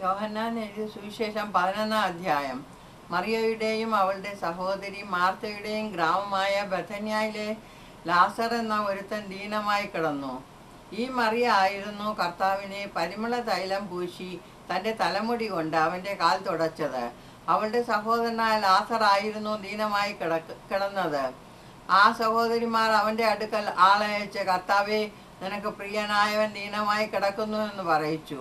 യോഹന്നാൻ എഴുതിയ സുവിശേഷം 11-ാം അധ്യായം. മറിയയുടെയും അവളുടെ സഹോദരി മാർത്തയുടെയും ഗ്രാമമായ ബഥന്യയിലെ ലാസർ എന്ന ഒരുത്തൻ ദീനമായി കിടന്നു. ഈ മറിയ ആയിരുന്നു കർത്താവിനെ പരിമള തൈലം പൂശി തൻ്റെ തലമുടി കൊണ്ട് അവൻ്റെ കാൽ തുടച്ചത്. അവളുടെ സഹോദരനായ ലാസർ ആയിരുന്നു ദീനമായി കിടന്നത്. ആ സഹോദരിമാർ അവൻ്റെ അടുക്കൽ ആളയച്ച്, കർത്താവേ, നിനക്ക് പ്രിയനായവൻ ദീനമായി കിടക്കുന്നു എന്ന് പറയിച്ചു.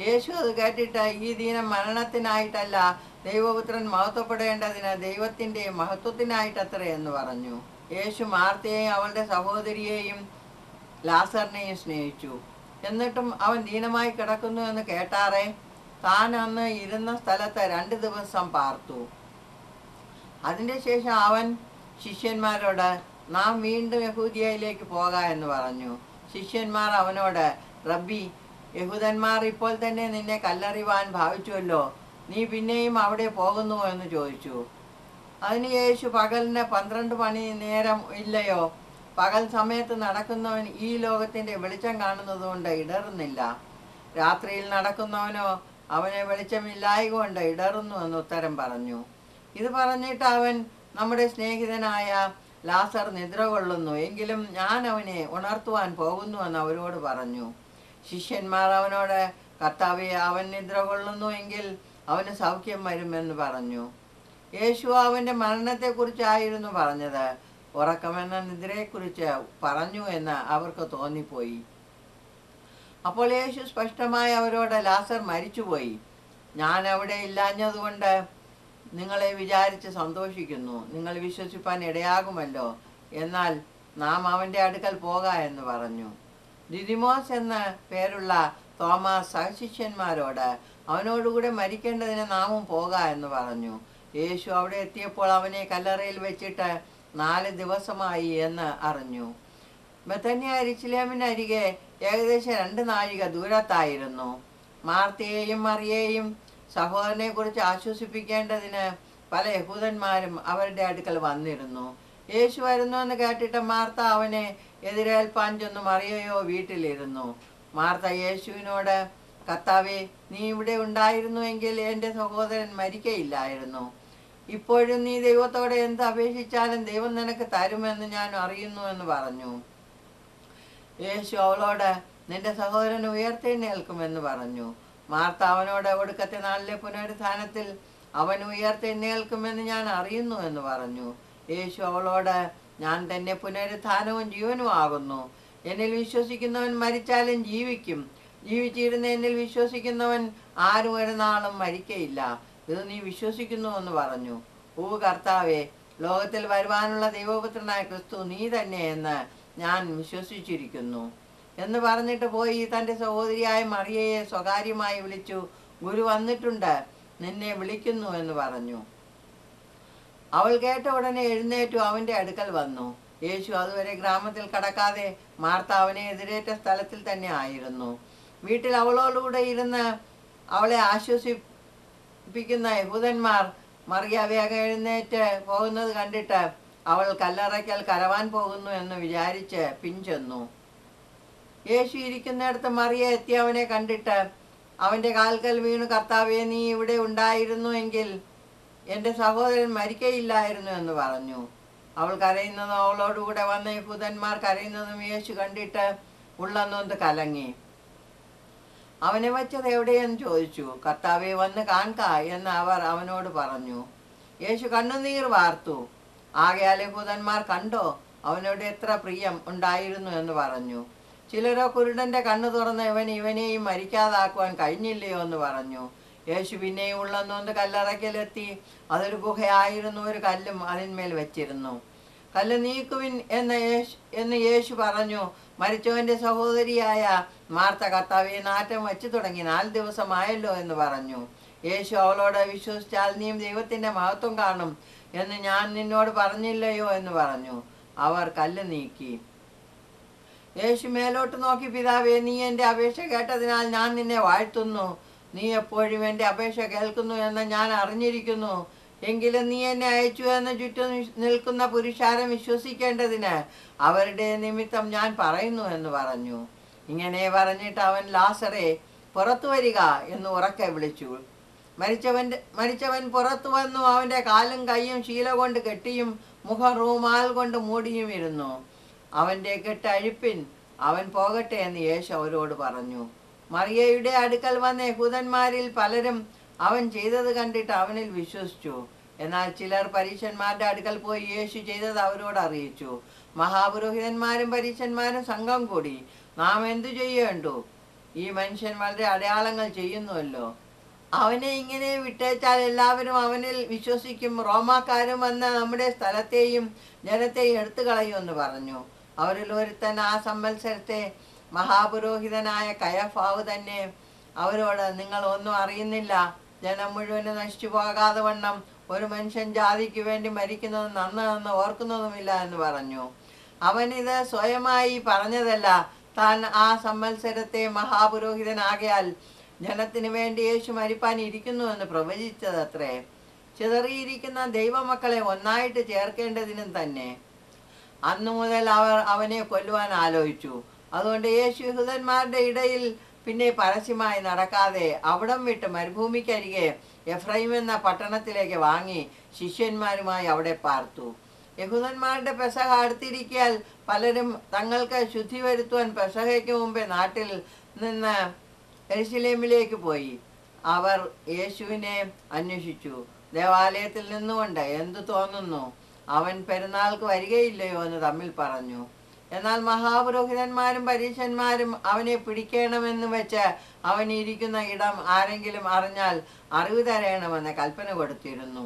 യേശു അത് കേട്ടിട്ട്, ഈ ദീനം മരണത്തിനായിട്ടല്ല, ദൈവപുത്രൻ മഹത്വപ്പെടേണ്ടതിന് ദൈവത്തിൻ്റെ മഹത്വത്തിനായിട്ടത്രേ എന്ന് പറഞ്ഞു. യേശു മാർത്തയെയും അവളുടെ സഹോദരിയെയും ലാസറിനെയും സ്നേഹിച്ചു. എന്നിട്ടും അവൻ ദീനമായി കിടക്കുന്നു എന്ന് കേട്ടാറെ താൻ അന്ന് ഇരുന്ന സ്ഥലത്ത് 2 ദിവസം പാർത്തു. അതിൻ്റെ ശേഷം അവൻ ശിഷ്യന്മാരോട്, നാം വീണ്ടും യഹൂദിയയിലേക്ക് പോക എന്ന് പറഞ്ഞു. ശിഷ്യന്മാർ അവനോട്, റബ്ബി, യഹൂദന്മാർ ഇപ്പോൾ തന്നെ നിന്നെ കല്ലെറിയുവാൻ ഭാവിച്ചുവല്ലോ, നീ പിന്നെയും അവിടെ പോകുന്നുവോ എന്ന് ചോദിച്ചു. അതിന് യേശു, പകലിന് 12 മണി നേരം ഇല്ലയോ? പകൽ സമയത്ത് നടക്കുന്നവൻ ഈ ലോകത്തിൻ്റെ വെളിച്ചം കാണുന്നതുകൊണ്ട് ഇടറുന്നില്ല. രാത്രിയിൽ നടക്കുന്നവനോ അവനെ വെളിച്ചമില്ലായകൊണ്ട് ഇടറുന്നു എന്ന് ഉത്തരം പറഞ്ഞു. ഇത് പറഞ്ഞിട്ട് അവൻ, നമ്മുടെ സ്നേഹിതനായ ലാസർ നിദ്ര കൊള്ളുന്നു, എങ്കിലും ഞാൻ അവനെ ഉണർത്തുവാൻ പോകുന്നുവെന്ന് അവരോട് പറഞ്ഞു. ശിഷ്യന്മാർ അവനോട്, കർത്താവേ, അവൻ നിദ്ര കൊള്ളുന്നു എങ്കിൽ അവന് സൗഖ്യം വരുമെന്ന് പറഞ്ഞു. യേശു അവൻ്റെ മരണത്തെക്കുറിച്ചായിരുന്നു പറഞ്ഞത്. ഉറക്കമെന്ന നിദ്രയെക്കുറിച്ച് പറഞ്ഞു എന്ന് അവർക്ക് തോന്നിപ്പോയി. അപ്പോൾ യേശു സ്പഷ്ടമായി അവരോട്, ലാസർ മരിച്ചുപോയി. ഞാൻ അവിടെ ഇല്ലാഞ്ഞതുകൊണ്ട് നിങ്ങളെ വിചാരിച്ച് സന്തോഷിക്കുന്നു. നിങ്ങൾ വിശ്വസിപ്പാൻ ഇടയാകുമല്ലോ. എന്നാൽ നാം അവൻ്റെ അടുക്കൽ പോക എന്ന് പറഞ്ഞു. ദിദിമോസ് എന്ന പേരുള്ള തോമാസ് സഹശിഷ്യന്മാരോട്, അവനോടുകൂടെ മരിക്കേണ്ടതിന് നാമും പോക എന്ന് പറഞ്ഞു. യേശു അവിടെ എത്തിയപ്പോൾ അവനെ കല്ലറയിൽ വെച്ചിട്ട് 4 ദിവസമായി എന്ന് അറിഞ്ഞു. ബഥന്യ യെരുശലേമിനരികെ ഏകദേശം 2 നാഴിക ദൂരത്തായിരുന്നു. മാർത്തയെയും മറിയയെയും സഹോദരനെ കുറിച്ച് ആശ്വസിപ്പിക്കേണ്ടതിന് പല യഹൂദന്മാരും അവരുടെ അടുക്കൽ വന്നിരുന്നു. യേശു വരുന്നുവെന്ന് കേട്ടിട്ട് മാർത്ത അവനെ എതിരേൽപ്പാൻ ചെന്നു. മറിയയോ വീട്ടിലിരുന്നു. മാർത്ത യേശുവിനോട്, കർത്താവേ, നീ ഇവിടെ ഉണ്ടായിരുന്നുവെങ്കിൽ എൻ്റെ സഹോദരൻ മരിക്കയില്ലായിരുന്നു. ഇപ്പോഴും നീ ദൈവത്തോടെ എന്ത് അപേക്ഷിച്ചാലും ദൈവം നിനക്ക് തരുമെന്ന് ഞാൻ അറിയുന്നു എന്ന് പറഞ്ഞു. യേശു അവളോട്, നിന്റെ സഹോദരൻ ഉയർത്തെഴുന്നേൽക്കുമെന്ന് പറഞ്ഞു. മാർത്ത അവനോട്, ഒടുക്കത്തെ നാളിലെ പുനരുത്ഥാനത്തിൽ അവൻ ഉയർത്തെഴുന്നേൽക്കുമെന്ന് ഞാൻ അറിയുന്നു എന്ന് പറഞ്ഞു. യേശു അവളോട്, ഞാൻ തന്നെ പുനരുത്ഥാനവും ജീവനും ആകുന്നു. എന്നിൽ വിശ്വസിക്കുന്നവൻ മരിച്ചാലും ജീവിക്കും. ജീവിച്ചിരുന്ന എന്നിൽ വിശ്വസിക്കുന്നവൻ ആരും ഒരു നാളും മരിക്കയില്ല. ഇത് നീ വിശ്വസിക്കുന്നു എന്ന് പറഞ്ഞു. ഓ കർത്താവേ, ലോകത്തിൽ വരുവാനുള്ള ദൈവപുത്രനായ ക്രിസ്തു നീ തന്നെ എന്ന് ഞാൻ വിശ്വസിച്ചിരിക്കുന്നു എന്ന് പറഞ്ഞിട്ട് പോയി തൻ്റെ സഹോദരിയായ മറിയയെ സ്വകാര്യമായി വിളിച്ചു, ഗുരു വന്നിട്ടുണ്ട്, നിന്നെ വിളിക്കുന്നു എന്ന് പറഞ്ഞു. അവൾ കേട്ട ഉടനെ എഴുന്നേറ്റു അവൻ്റെ അടുക്കൽ വന്നു. യേശു അതുവരെ ഗ്രാമത്തിൽ കടക്കാതെ മാർത്ത അവനെ എതിരേറ്റ സ്ഥലത്തിൽ തന്നെ ആയിരുന്നു. വീട്ടിൽ അവളോടുകൂടെ ഇരുന്ന് അവളെ ആശ്വസിപ്പിക്കുന്ന യഹൂദന്മാർ മറിയ വേഗം എഴുന്നേറ്റ് പോകുന്നത് കണ്ടിട്ട് അവൾ കല്ലറയ്ക്കൽ കരവാൻ പോകുന്നു എന്ന് വിചാരിച്ച് പിൻചെന്നു. യേശു ഇരിക്കുന്നിടത്ത് മറിയ എത്തി അവനെ കണ്ടിട്ട് അവൻ്റെ കാൽക്കൽ വീണു, കർത്താവേ, നീ ഇവിടെ ഉണ്ടായിരുന്നു എങ്കിൽ എൻ്റെ സഹോദരൻ മരിക്കയില്ലായിരുന്നു എന്ന് പറഞ്ഞു. അവൾ കരയുന്നതും അവളോടുകൂടെ വന്ന യഹൂദന്മാർ കരയുന്നതും യേശു കണ്ടിട്ട് ഉള്ളം നൊന്ത് കലങ്ങി. അവനെ വച്ചത് എവിടെയെന്ന് ചോദിച്ചു. കർത്താവെ, വന്ന് കാൺക എന്ന് അവർ അവനോട് പറഞ്ഞു. യേശു കണ്ണുനീർ വാർത്തു. ആകയാൽ യഹൂദന്മാർ, കണ്ടോ, അവനോട് എത്ര പ്രിയം ഉണ്ടായിരുന്നു എന്ന് പറഞ്ഞു. ചിലരോ, കുരുടൻ്റെ കണ്ണു തുറന്ന് ഇവനെയും മരിക്കാതാക്കുവാൻ കഴിഞ്ഞില്ലയോ എന്ന് പറഞ്ഞു. യേശു പിന്നെയും ഉള്ളം നൊന്ത് കല്ലറയ്ക്കലെത്തി. അതൊരു ഗുഹയായിരുന്നു. ഒരു കല്ലും അതിന്മേൽ വെച്ചിരുന്നു. കല്ല് നീക്കുവിൻ എന്ന് യേശു പറഞ്ഞു. മരിച്ചവൻ്റെ സഹോദരിയായ മാർത്ത, കർത്താവേ, നാറ്റം വച്ചു തുടങ്ങി, 4 ദിവസമായല്ലോ എന്ന് പറഞ്ഞു. യേശു അവളോട്, വിശ്വസിച്ചാൽ നീയും ദൈവത്തിൻ്റെ മഹത്വം കാണും എന്ന് ഞാൻ നിന്നോട് പറഞ്ഞില്ലയോ എന്ന് പറഞ്ഞു. അവർ കല്ല് നീക്കി. യേശു മേലോട്ട് നോക്കി, പിതാവേ, നീ എൻ്റെ അപേക്ഷ കേട്ടതിനാൽ ഞാൻ നിന്നെ വാഴ്ത്തുന്നു. നീ എപ്പോഴും എൻ്റെ അപേക്ഷ കേൾക്കുന്നു എന്ന് ഞാൻ അറിഞ്ഞിരിക്കുന്നു. എങ്കിലും നീ എന്നെ അയച്ചു എന്ന് ചുറ്റും നിൽക്കുന്ന പുരുഷാരം വിശ്വസിക്കേണ്ടതിന് അവരുടെ നിമിത്തം ഞാൻ പറയുന്നു എന്ന് പറഞ്ഞു. ഇങ്ങനെ പറഞ്ഞിട്ട് അവൻ ലാസറെ പുറത്തു വരിക എന്ന് ഉറക്കെ വിളിച്ചു. മരിച്ചവൻ പുറത്തു വന്നു. അവൻ്റെ കാലും കൈയും ശീല കൊണ്ട് കെട്ടിയും മുഖം റൂമാൽ കൊണ്ട് മൂടിയും ഇരുന്നു. അവൻ്റെ കെട്ട് അഴിപ്പിൻ, അവൻ പോകട്ടെ എന്ന് യേശു അവരോട് പറഞ്ഞു. മറിയയുടെ അടുക്കൽ വന്ന യഹൂദന്മാരിൽ പലരും അവൻ ചെയ്തത് കണ്ടിട്ട് അവനിൽ വിശ്വസിച്ചു. എന്നാൽ ചിലർ പരീശന്മാരുടെ അടുക്കൽ പോയി യേശു ചെയ്തത് അവരോട് അറിയിച്ചു. മഹാപുരോഹിതന്മാരും പരീശന്മാരും സംഘം കൂടി, നാം എന്തു ചെയ്യേണ്ടു? ഈ മനുഷ്യൻ വളരെ അടയാളങ്ങൾ ചെയ്യുന്നുവല്ലോ. അവനെ ഇങ്ങനെ വിട്ടേച്ചാൽ എല്ലാവരും അവനിൽ വിശ്വസിക്കും. റോമാക്കാരും വന്ന് നമ്മുടെ സ്ഥലത്തെയും ജനത്തെയും എടുത്തു കളയുമെന്ന് പറഞ്ഞു. അവരിൽ ഒരുത്തൻ ആ സംവത്സരത്തെ മഹാപുരോഹിതനായ കയഫാവ് തന്നെ അവരോട്, നിങ്ങൾ ഒന്നും അറിയുന്നില്ല, ജനം മുഴുവനും നശിച്ചു പോകാതെ വണ്ണം ഒരു മനുഷ്യൻ ജാതിക്ക് വേണ്ടി മരിക്കുന്നത് നന്ന് ഓർക്കുന്നതുമില്ല എന്ന് പറഞ്ഞു. അവനിത് സ്വയമായി പറഞ്ഞതല്ല, താൻ ആ സംവത്സരത്തെ മഹാപുരോഹിതനാകയാൽ ജനത്തിന് വേണ്ടി യേശു മരിപ്പാൻ ഇരിക്കുന്നുവെന്ന് പ്രവചിച്ചതത്രേ. ചിതറിയിരിക്കുന്ന ദൈവമക്കളെ ഒന്നായിട്ട് ചേർക്കേണ്ടതിനും തന്നെ. അന്നു മുതൽ അവർ അവനെ കൊല്ലുവാൻ ആലോചിച്ചു. അതുകൊണ്ട് യേശു യഹൂദന്മാരുടെ ഇടയിൽ പിന്നെ പരസ്യമായി നടക്കാതെ അവിടം വിട്ട് മരുഭൂമിക്കരികെ എഫ്രൈം എന്ന പട്ടണത്തിലേക്ക് വാങ്ങി ശിഷ്യന്മാരുമായി അവിടെ പാർത്തു. യഹൂദന്മാരുടെ പെസഹ അടുത്തിരിക്കയാൽ പലരും തങ്ങൾക്ക് ശുദ്ധി വരുത്തുവാൻ പെസഹയ്ക്ക് മുമ്പേ നാട്ടിൽ നിന്ന് യെരുശലേമിലേക്ക് പോയി. അവർ യേശുവിനെ അന്വേഷിച്ചു. ദേവാലയത്തിൽ നിന്നുകൊണ്ട്, എന്തു തോന്നുന്നു, അവൻ പെരുന്നാൾക്ക് വരികയില്ലയോ എന്ന് തമ്മിൽ പറഞ്ഞു. എന്നാൽ മഹാപുരോഹിതന്മാരും പരീശന്മാരും അവനെ പിടിക്കണമെന്ന് വെച്ച് അവൻ ഇരിക്കുന്ന ഇടം ആരെങ്കിലും അറിഞ്ഞാൽ അറിവ് തരണമെന്ന് കൽപ്പന കൊടുത്തിരുന്നു.